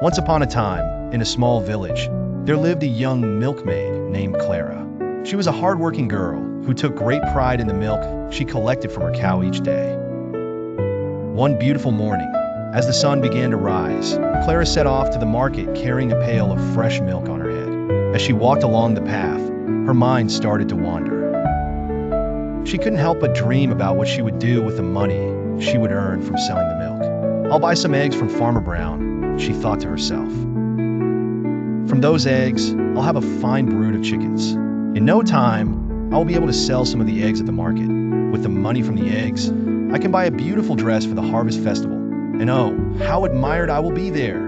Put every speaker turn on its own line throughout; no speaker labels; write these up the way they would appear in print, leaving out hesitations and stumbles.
Once upon a time, in a small village, there lived a young milkmaid named Clara. She was a hardworking girl who took great pride in the milk she collected from her cow each day. One beautiful morning, as the sun began to rise, Clara set off to the market carrying a pail of fresh milk on her head. As she walked along the path, her mind started to wander. She couldn't help but dream about what she would do with the money she would earn from selling the milk. "I'll buy some eggs from Farmer Brown," she thought to herself. "From those eggs, I'll have a fine brood of chickens. In no time, I will be able to sell some of the eggs at the market. With the money from the eggs, I can buy a beautiful dress for the harvest festival. And oh, how admired I will be there!"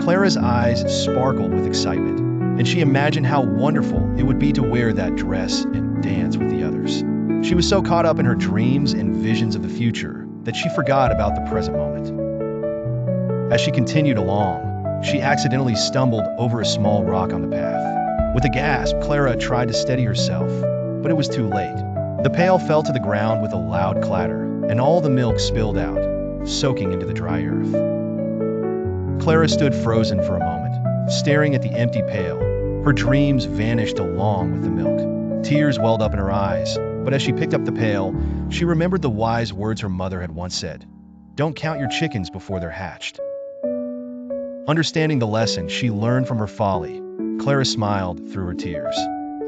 Clara's eyes sparkled with excitement, and she imagined how wonderful it would be to wear that dress and dance with the others. She was so caught up in her dreams and visions of the future that she forgot about the present moment. As she continued along, she accidentally stumbled over a small rock on the path. With a gasp, Clara tried to steady herself, but it was too late. The pail fell to the ground with a loud clatter, and all the milk spilled out, soaking into the dry earth. Clara stood frozen for a moment, staring at the empty pail. Her dreams vanished along with the milk. Tears welled up in her eyes, but as she picked up the pail, she remembered the wise words her mother had once said: "Don't count your chickens before they're hatched." Understanding the lesson she learned from her folly, Clara smiled through her tears.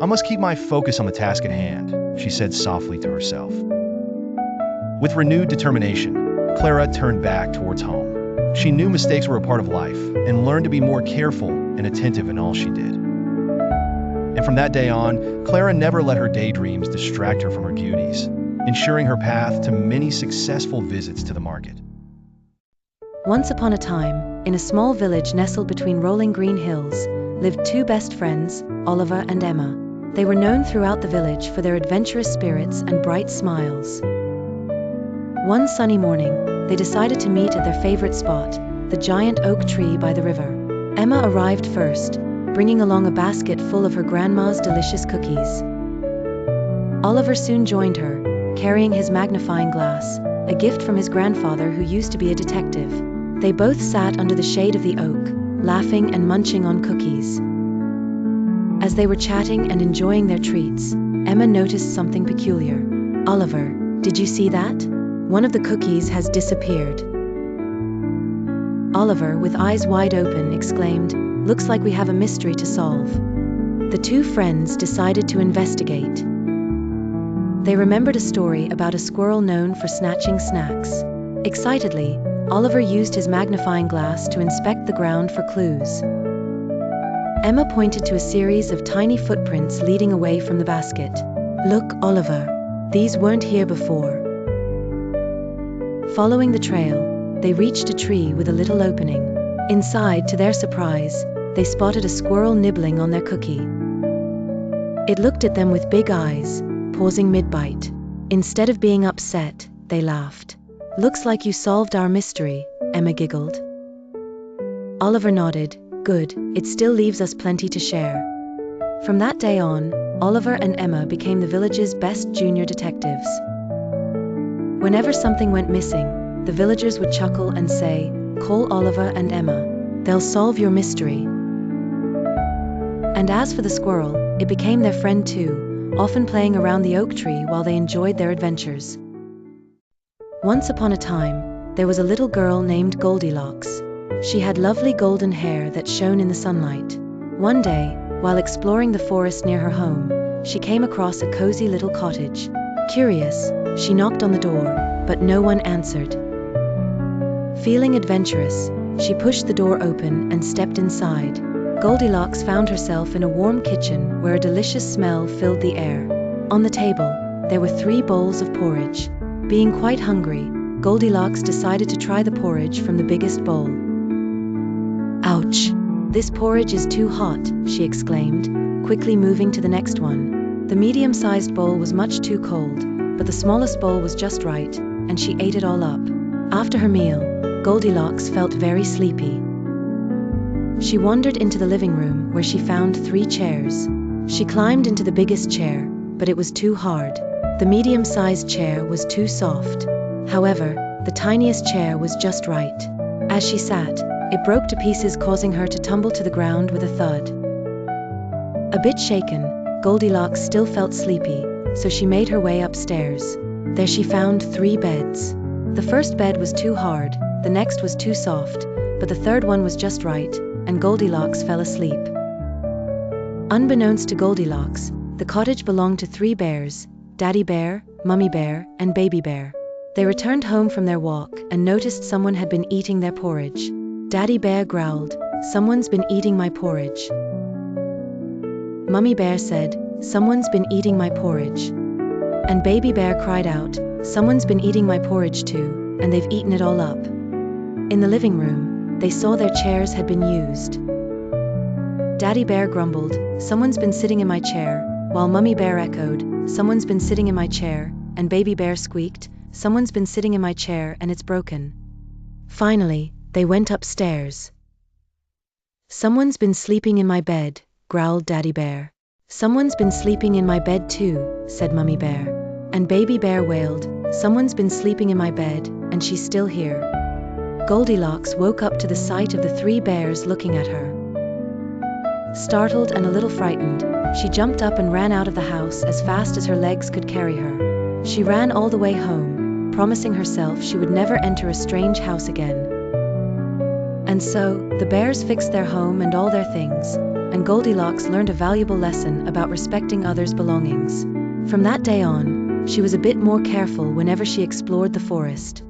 "I must keep my focus on the task at hand," she said softly to herself. With renewed determination, Clara turned back towards home. She knew mistakes were a part of life and learned to be more careful and attentive in all she did. And from that day on, Clara never let her daydreams distract her from her duties, ensuring her path to many successful visits to the market.
Once upon a time, in a small village nestled between rolling green hills, lived two best friends, Oliver and Emma. They were known throughout the village for their adventurous spirits and bright smiles. One sunny morning, they decided to meet at their favorite spot, the giant oak tree by the river. Emma arrived first, bringing along a basket full of her grandma's delicious cookies. Oliver soon joined her, carrying his magnifying glass, a gift from his grandfather who used to be a detective. They both sat under the shade of the oak, laughing and munching on cookies. As they were chatting and enjoying their treats, Emma noticed something peculiar. "Oliver, did you see that? One of the cookies has disappeared." Oliver, with eyes wide open, exclaimed, "Looks like we have a mystery to solve." The two friends decided to investigate. They remembered a story about a squirrel known for snatching snacks. Excitedly, Oliver used his magnifying glass to inspect the ground for clues. Emma pointed to a series of tiny footprints leading away from the basket. "Look, Oliver, these weren't here before." Following the trail, they reached a tree with a little opening. Inside, to their surprise, they spotted a squirrel nibbling on their cookie. It looked at them with big eyes, pausing mid-bite. Instead of being upset, they laughed. "Looks like you solved our mystery," Emma giggled. Oliver nodded. "Good, it still leaves us plenty to share." From that day on, Oliver and Emma became the village's best junior detectives. Whenever something went missing, the villagers would chuckle and say, "Call Oliver and Emma. They'll solve your mystery." And as for the squirrel, it became their friend too, often playing around the oak tree while they enjoyed their adventures. Once upon a time, there was a little girl named Goldilocks. She had lovely golden hair that shone in the sunlight. One day, while exploring the forest near her home, she came across a cozy little cottage. Curious, she knocked on the door, but no one answered. Feeling adventurous, she pushed the door open and stepped inside. Goldilocks found herself in a warm kitchen where a delicious smell filled the air. On the table, there were 3 bowls of porridge. Being quite hungry, Goldilocks decided to try the porridge from the biggest bowl. "Ouch! This porridge is too hot," she exclaimed, quickly moving to the next one. The medium-sized bowl was much too cold, but the smallest bowl was just right, and she ate it all up. After her meal, Goldilocks felt very sleepy. She wandered into the living room where she found 3 chairs. She climbed into the biggest chair, but it was too hard. The medium-sized chair was too soft. However, the tiniest chair was just right. As she sat, It broke to pieces, causing her to tumble to the ground with a thud. A bit shaken, Goldilocks still felt sleepy, so she made her way upstairs. There she found 3 beds. The first bed was too hard, the next was too soft, but the third one was just right, and Goldilocks fell asleep. Unbeknownst to Goldilocks, the cottage belonged to 3 bears: Daddy Bear, Mummy Bear, and Baby Bear. They returned home from their walk and noticed someone had been eating their porridge. Daddy Bear growled, "Someone's been eating my porridge." Mummy Bear said, "Someone's been eating my porridge." And Baby Bear cried out, "Someone's been eating my porridge too, and they've eaten it all up." In the living room, they saw their chairs had been used. Daddy Bear grumbled, "Someone's been sitting in my chair," while Mummy Bear echoed, "Someone's been sitting in my chair," and Baby Bear squeaked, "Someone's been sitting in my chair and it's broken." Finally, they went upstairs. "Someone's been sleeping in my bed," growled Daddy Bear. "Someone's been sleeping in my bed too," said Mummy Bear. And Baby Bear wailed, "Someone's been sleeping in my bed, and she's still here." Goldilocks woke up to the sight of the 3 bears looking at her. Startled and a little frightened, she jumped up and ran out of the house as fast as her legs could carry her. She ran all the way home, promising herself she would never enter a strange house again. And so, the bears fixed their home and all their things, and Goldilocks learned a valuable lesson about respecting others' belongings. From that day on, she was a bit more careful whenever she explored the forest.